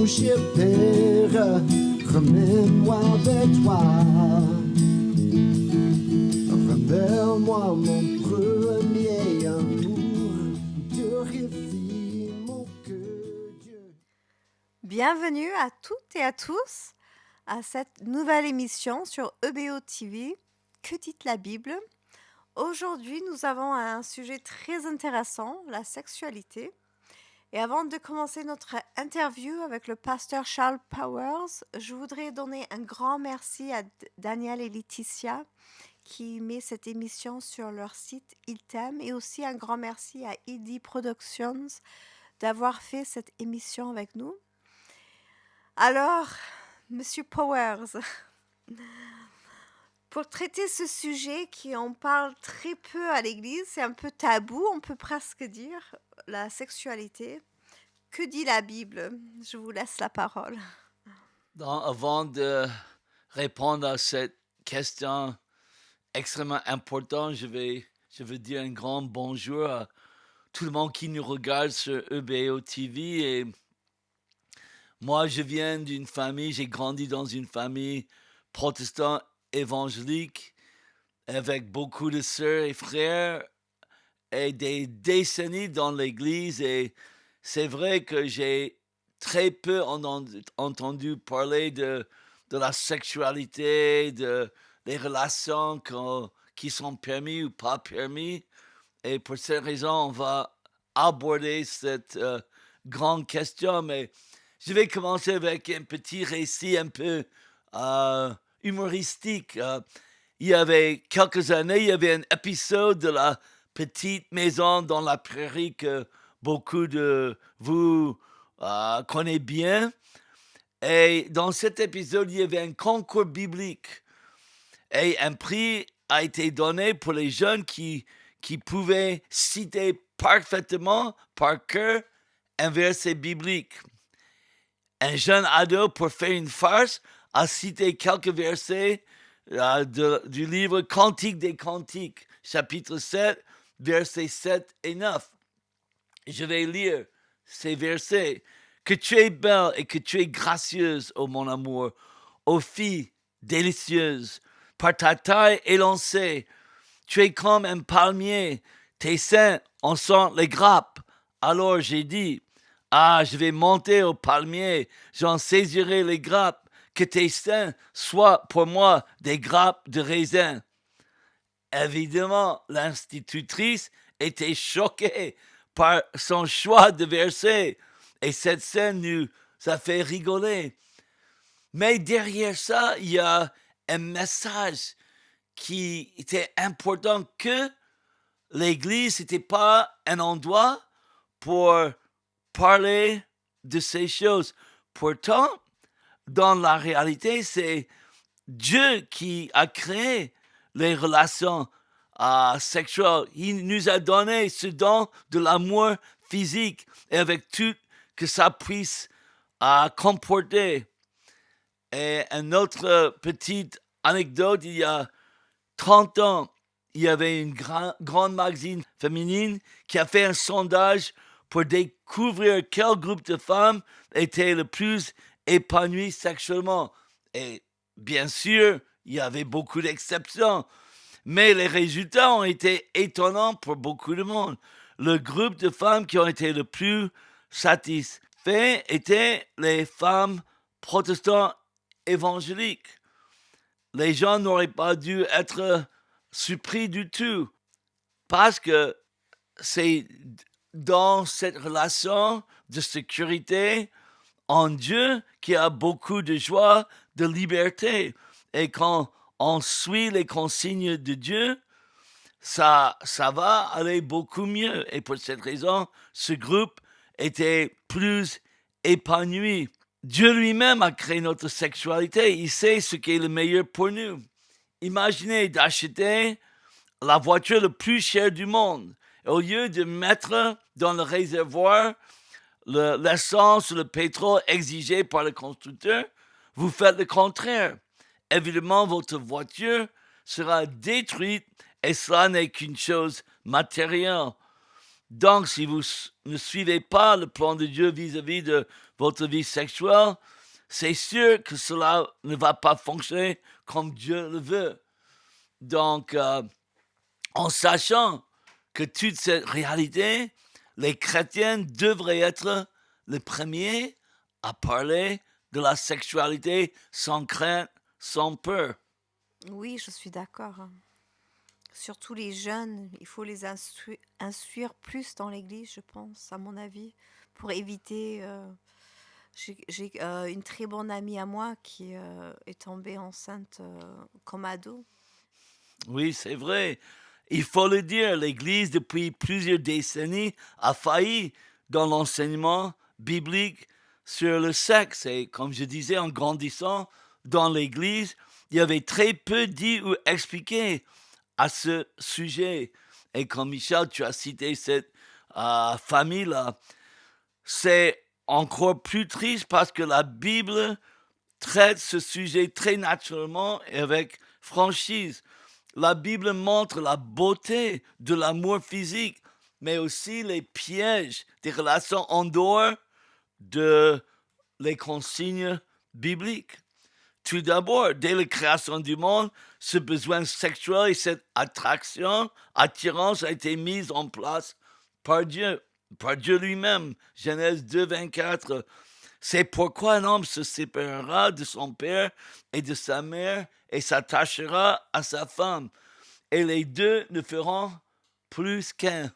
mon cher Père, remets-moi avec toi. Rappelle-moi mon premier amour, purifie mon cœur, Dieu. Bienvenue à toutes et à tous à cette nouvelle émission sur EBO TV, Que dit la Bible? Aujourd'hui, nous avons un sujet très intéressant, la sexualité. Et avant de commencer notre interview avec le pasteur Charles Powers, je voudrais donner un grand merci à Daniel et Laetitia qui met cette émission sur leur site Il t'aime, et aussi un grand merci à ED Productions d'avoir fait cette émission avec nous. Alors, Monsieur Powers, pour traiter ce sujet qui en parle très peu à l'Église, c'est un peu tabou, on peut presque dire, la sexualité. Que dit la Bible? Je vous laisse la parole. Avant de répondre à cette question extrêmement importante, je veux dire un grand bonjour à tout le monde qui nous regarde sur EBO TV. Et moi, je viens d'une famille, j'ai grandi dans une famille protestante évangélique avec beaucoup de sœurs et frères et des décennies dans l'église. Et c'est vrai que j'ai très peu entendu parler de la sexualité, des relations qui sont permis ou pas permis. Et pour cette raison, on va aborder cette grande question. Mais je vais commencer avec un petit récit un peu humoristique. Il y avait quelques années, il y avait un épisode de la petite maison dans la prairie que beaucoup de vous connaissez bien. Et dans cet épisode, il y avait un concours biblique. Et un prix a été donné pour les jeunes qui pouvaient citer parfaitement, par cœur, un verset biblique. Un jeune ado, pour faire une farce, a cité quelques versets du livre Cantique des Cantiques, chapitre 7, versets 7 et 9. Je vais lire ces versets. Que tu es belle et que tu es gracieuse, ô mon amour, ô fille délicieuse, par ta taille élancée. Tu es comme un palmier, tes seins en sont les grappes. Alors j'ai dit, ah, je vais monter au palmier, j'en saisirai les grappes, que tes seins soient pour moi des grappes de raisin. Évidemment, l'institutrice était choquée par son choix de verset, et cette scène nous a fait rigoler. Mais derrière ça, il y a un message qui était important, que l'Église n'était pas un endroit pour parler de ces choses. Pourtant, dans la réalité, c'est Dieu qui a créé les relations sexuelles. Il nous a donné ce don de l'amour physique, et avec tout que ça puisse comporter. Et une autre petite anecdote, il y a 30 ans, il y avait une grande magazine féminine qui a fait un sondage pour découvrir quel groupe de femmes était le plus épanoui sexuellement. Et bien sûr, il y avait beaucoup d'exceptions, mais les résultats ont été étonnants pour beaucoup de monde. Le groupe de femmes qui ont été le plus satisfait étaient les femmes protestantes évangéliques. Les gens n'auraient pas dû être surpris du tout, parce que c'est dans cette relation de sécurité en Dieu qu'il y a beaucoup de joie, de liberté. Et quand on suit les consignes de Dieu, ça va aller beaucoup mieux. Et pour cette raison, ce groupe était plus épanoui. Dieu lui-même a créé notre sexualité. Il sait ce qui est le meilleur pour nous. Imaginez d'acheter la voiture la plus chère du monde. Au lieu de mettre dans le réservoir l'essence ou le pétrole exigé par le constructeur, vous faites le contraire. Évidemment, votre voiture sera détruite, et cela n'est qu'une chose matérielle. Donc, si vous ne suivez pas le plan de Dieu vis-à-vis de votre vie sexuelle, c'est sûr que cela ne va pas fonctionner comme Dieu le veut. Donc, en sachant que toute cette réalité, les chrétiens devraient être les premiers à parler de la sexualité sans crainte, sans peur. Oui, je suis d'accord. Surtout les jeunes, il faut les instruire plus dans l'église, je pense, à mon avis, pour éviter. J'ai une très bonne amie à moi qui est tombée enceinte comme ado. Oui, c'est vrai. Il faut le dire, l'Église, depuis plusieurs décennies, a failli dans l'enseignement biblique sur le sexe. Et comme je disais, en grandissant dans l'Église, il y avait très peu dit ou expliqué à ce sujet. Et comme Michel, tu as cité cette famille-là, c'est encore plus triste parce que la Bible traite ce sujet très naturellement et avec franchise. La Bible montre la beauté de l'amour physique, mais aussi les pièges des relations en dehors de les consignes bibliques. Tout d'abord, dès la création du monde, ce besoin sexuel et cette attirance a été mise en place par Dieu lui-même. Genèse 2, 24. C'est pourquoi un homme se séparera de son père et de sa mère et s'attachera à sa femme. Et les deux ne feront plus qu'un.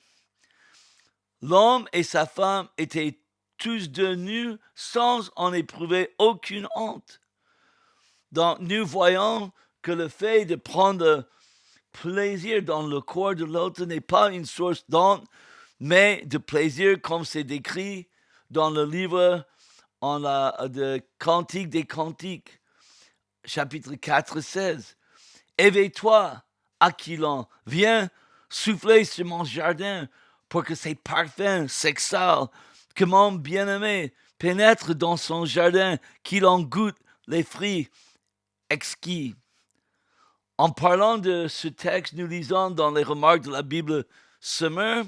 L'homme et sa femme étaient tous deux nus sans en éprouver aucune honte. Donc nous voyons que le fait de prendre plaisir dans le corps de l'autre n'est pas une source d'honte, mais de plaisir comme c'est décrit dans le livre de Cantique des Cantiques, chapitre 4, 16. Éveille-toi, Aquilon, viens souffler sur mon jardin pour que ces parfums s'exhalent, que mon bien-aimé pénètre dans son jardin, qu'il en goûte les fruits exquis. En parlant de ce texte, nous lisons dans les remarques de la Bible Summer,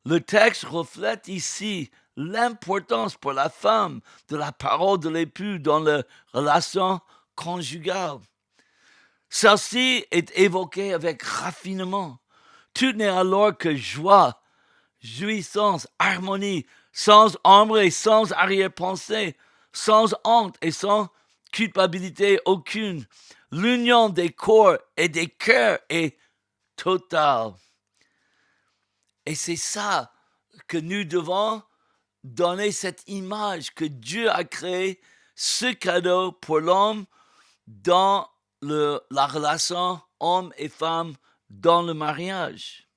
le texte reflète ici l'importance pour la femme de la parole de l'époux dans la relation conjugale. Celle-ci est évoquée avec raffinement. Tout n'est alors que joie, jouissance, harmonie, sans ombre et sans arrière-pensée, sans honte et sans culpabilité aucune. L'union des corps et des cœurs est totale. Et c'est ça que nous devons donner, cette image que Dieu a créé, ce cadeau pour l'homme dans la relation homme et femme dans le mariage.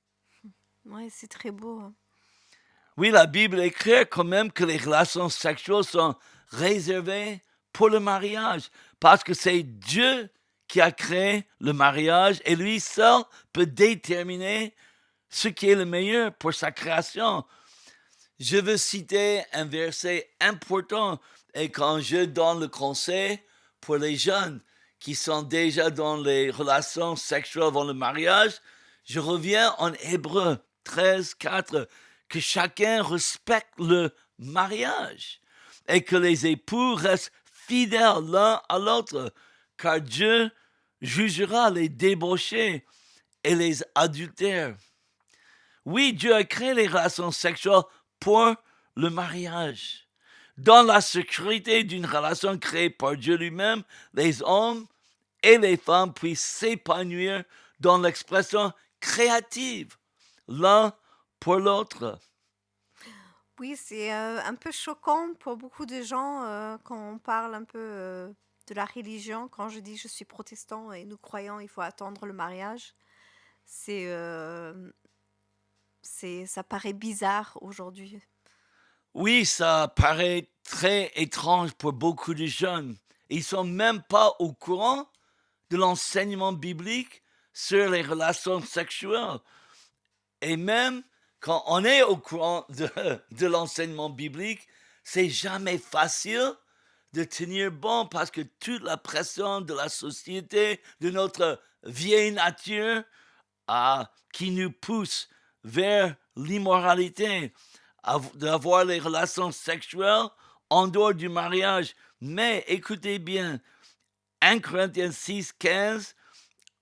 Ouais, c'est très beau. Oui, la Bible écrit quand même que les relations sexuelles sont réservées pour le mariage parce que c'est Dieu qui a créé le mariage et lui seul peut déterminer ce qui est le meilleur pour sa création. Je veux citer un verset important et quand je donne le conseil pour les jeunes qui sont déjà dans les relations sexuelles avant le mariage, je reviens en Hébreux 13, 4, que chacun respecte le mariage et que les époux restent fidèles l'un à l'autre, car Dieu jugera les débauchés et les adultères. Oui, Dieu a créé les relations sexuelles pour le mariage. Dans la sécurité d'une relation créée par Dieu lui-même, les hommes et les femmes puissent s'épanouir dans l'expression créative, l'un pour l'autre. Oui, c'est un peu choquant pour beaucoup de gens quand on parle un peu de la religion. Quand je dis je suis protestant et nous croyons il faut attendre le mariage, c'est, ça paraît bizarre aujourd'hui. Oui, ça paraît très étrange pour beaucoup de jeunes. Ils sont même pas au courant de l'enseignement biblique sur les relations sexuelles. Et même quand on est au courant de l'enseignement biblique, c'est jamais facile de tenir bon parce que toute la pression de la société, de notre vieille nature, qui nous pousse vers l'immoralité, d'avoir les relations sexuelles en dehors du mariage. Mais écoutez bien, 1 Corinthiens 6, 15,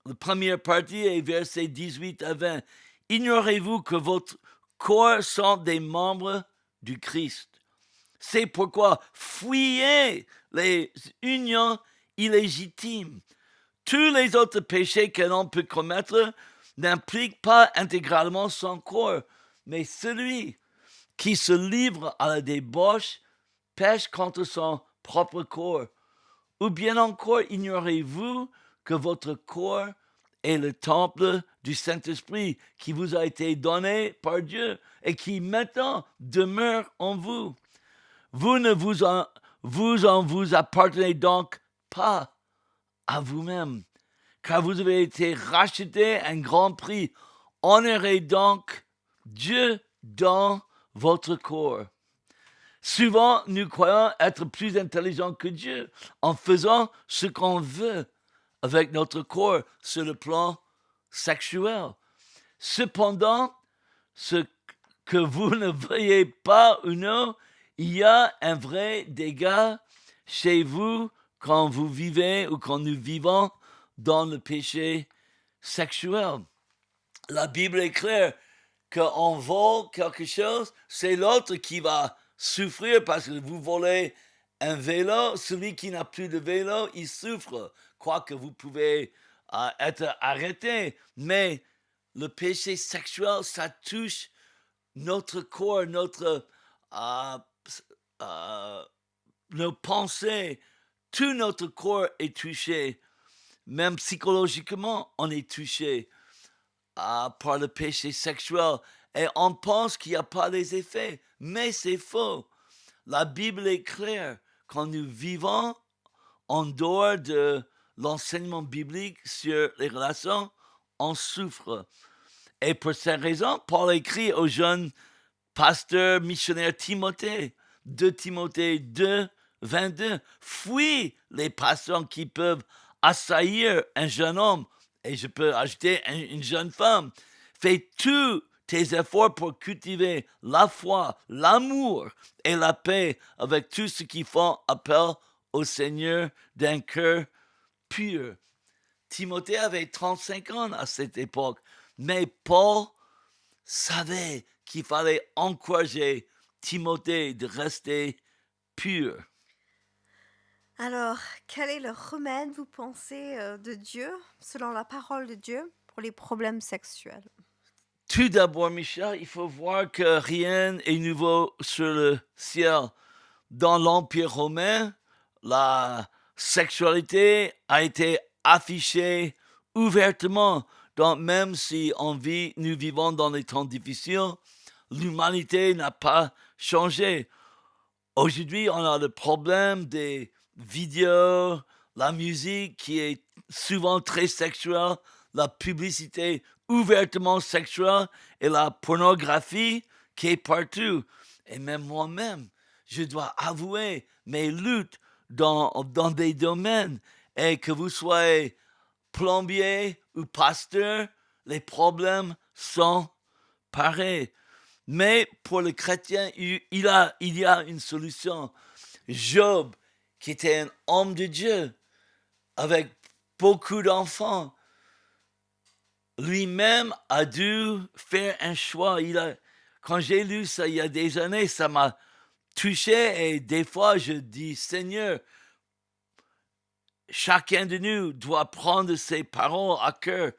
la première partie est versets 18 à 20. Ignorez-vous que votre corps sont des membres du Christ? C'est pourquoi fuyez les unions illégitimes. Tous les autres péchés qu'un homme peut commettre n'impliquent pas intégralement son corps, mais celui qui se livre à la débauche pêche contre son propre corps. Ou bien encore, ignorez-vous que votre corps est le temple du Saint-Esprit qui vous a été donné par Dieu et qui maintenant demeure en vous. Vous ne vous appartenez donc pas à vous-même, car vous avez été racheté à un grand prix. Honorez donc Dieu dans votre corps. Souvent, nous croyons être plus intelligents que Dieu en faisant ce qu'on veut avec notre corps sur le plan sexuel. Cependant, ce que vous ne voyez pas ou non, il y a un vrai dégât chez vous quand vous vivez ou quand nous vivons dans le péché sexuel. La Bible est claire qu'on vole quelque chose, c'est l'autre qui va souffrir parce que vous volez un vélo. Celui qui n'a plus de vélo, il souffre. Quoique vous pouvez être arrêté. Mais le péché sexuel, ça touche notre corps, nos pensées. Tout notre corps est touché. Même psychologiquement, on est touché par le péché sexuel. Et on pense qu'il n'y a pas les effets. Mais c'est faux. La Bible est claire. Quand nous vivons en dehors de l'enseignement biblique sur les relations, on souffre. Et pour cette raison, Paul écrit au jeune pasteur missionnaire Timothée, 2 Timothée 2, 22, fuis les passions qui peuvent assaillir un jeune homme, et je peux ajouter une jeune femme. Fais tous tes efforts pour cultiver la foi, l'amour et la paix avec tous ceux qui font appel au Seigneur d'un cœur pur. Timothée avait 35 ans à cette époque, mais Paul savait qu'il fallait encourager Timothée de rester pur. Alors, quel est le remède, vous pensez, de Dieu, selon la parole de Dieu, pour les problèmes sexuels? Tout d'abord, Michel, il faut voir que rien n'est nouveau sur le ciel. Dans l'Empire romain, la sexualité a été affichée ouvertement. Donc, même si nous vivons dans des temps difficiles, l'humanité n'a pas changé. Aujourd'hui, on a le problème des vidéos, la musique qui est souvent très sexuelle, la publicité ouvertement sexuelle et la pornographie qui est partout. Et même moi-même, je dois avouer mes luttes dans des domaines. Et que vous soyez plombier ou pasteur, les problèmes sont pareils. Mais pour le chrétien, il y a une solution. Job, qui était un homme de Dieu, avec beaucoup d'enfants, lui-même a dû faire un choix. Quand j'ai lu ça il y a des années, ça m'a touché et des fois je dis, Seigneur, chacun de nous doit prendre ses paroles à cœur.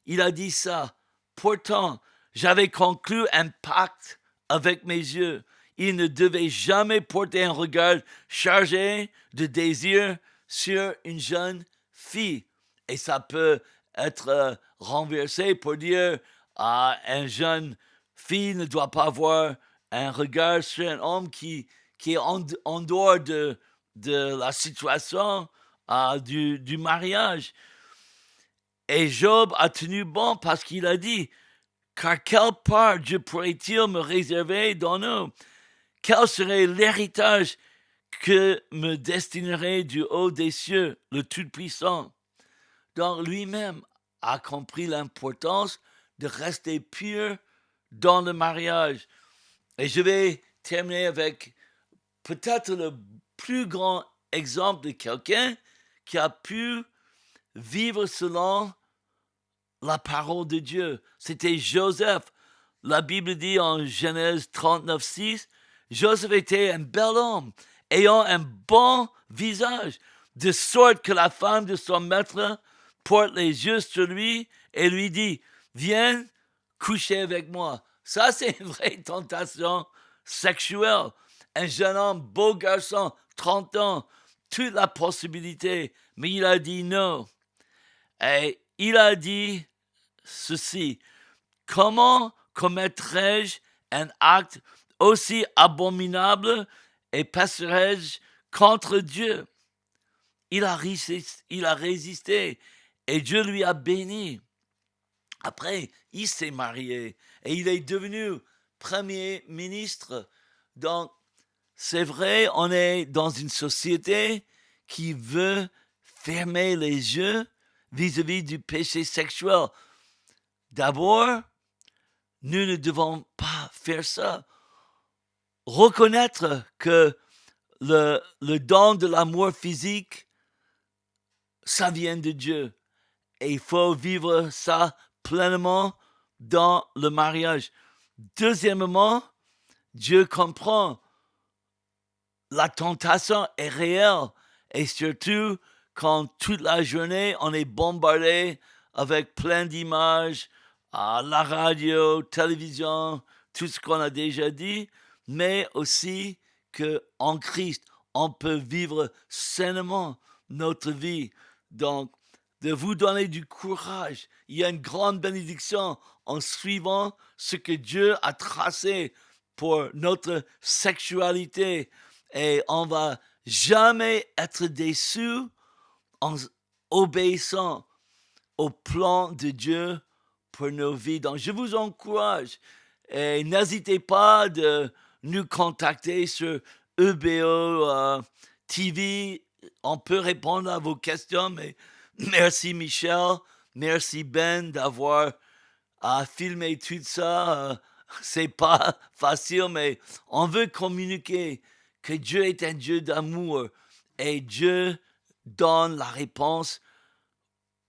Il a dit ça. Pourtant, j'avais conclu un pacte avec mes yeux. Il ne devait jamais porter un regard chargé de désir sur une jeune fille. Et ça peut être renversé pour dire une jeune fille ne doit pas avoir un regard sur un homme qui est en dehors de la situation du mariage. Et Job a tenu bon parce qu'il a dit, car quelle part Dieu pourrait-il me réserver dans nous? Quel serait l'héritage que me destinerait du haut des cieux, le Tout-Puissant? Donc lui-même a compris l'importance de rester pur dans le mariage. Et je vais terminer avec peut-être le plus grand exemple de quelqu'un qui a pu vivre selon la parole de Dieu. C'était Joseph. La Bible dit en Genèse 39:6, Joseph était un bel homme, ayant un bon visage, de sorte que la femme de son maître porte les yeux sur lui et lui dit, viens coucher avec moi. Ça, c'est une vraie tentation sexuelle. Un jeune homme, beau garçon, 30 ans, toute la possibilité, mais il a dit non. Et il a dit ceci, comment commettrais-je un acte aussi abominable et passerais-je contre Dieu? Il a résisté et Dieu lui a béni. Après, il s'est marié et il est devenu premier ministre. Donc, c'est vrai, on est dans une société qui veut fermer les yeux vis-à-vis du péché sexuel. D'abord, nous ne devons pas faire ça. Reconnaître que le don de l'amour physique, ça vient de Dieu. Et il faut vivre ça pleinement dans le mariage. Deuxièmement, Dieu comprend la tentation est réelle. Et surtout, quand toute la journée, on est bombardé avec plein d'images, à la radio, télévision, tout ce qu'on a déjà dit, mais aussi qu'en Christ, on peut vivre sainement notre vie. Donc, de vous donner du courage. Il y a une grande bénédiction en suivant ce que Dieu a tracé pour notre sexualité. Et on va jamais être déçu en obéissant au plan de Dieu pour nos vies. Donc, je vous encourage et n'hésitez pas de nous contacter sur EBO TV. On peut répondre à vos questions, mais merci Michel, merci Ben d'avoir filmé tout ça. C'est pas facile, mais on veut communiquer que Dieu est un Dieu d'amour et Dieu donne la réponse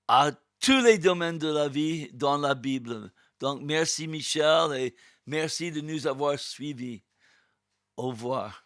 à tous les domaines de la vie dans la Bible. Donc, merci Michel et merci de nous avoir suivis. Au revoir.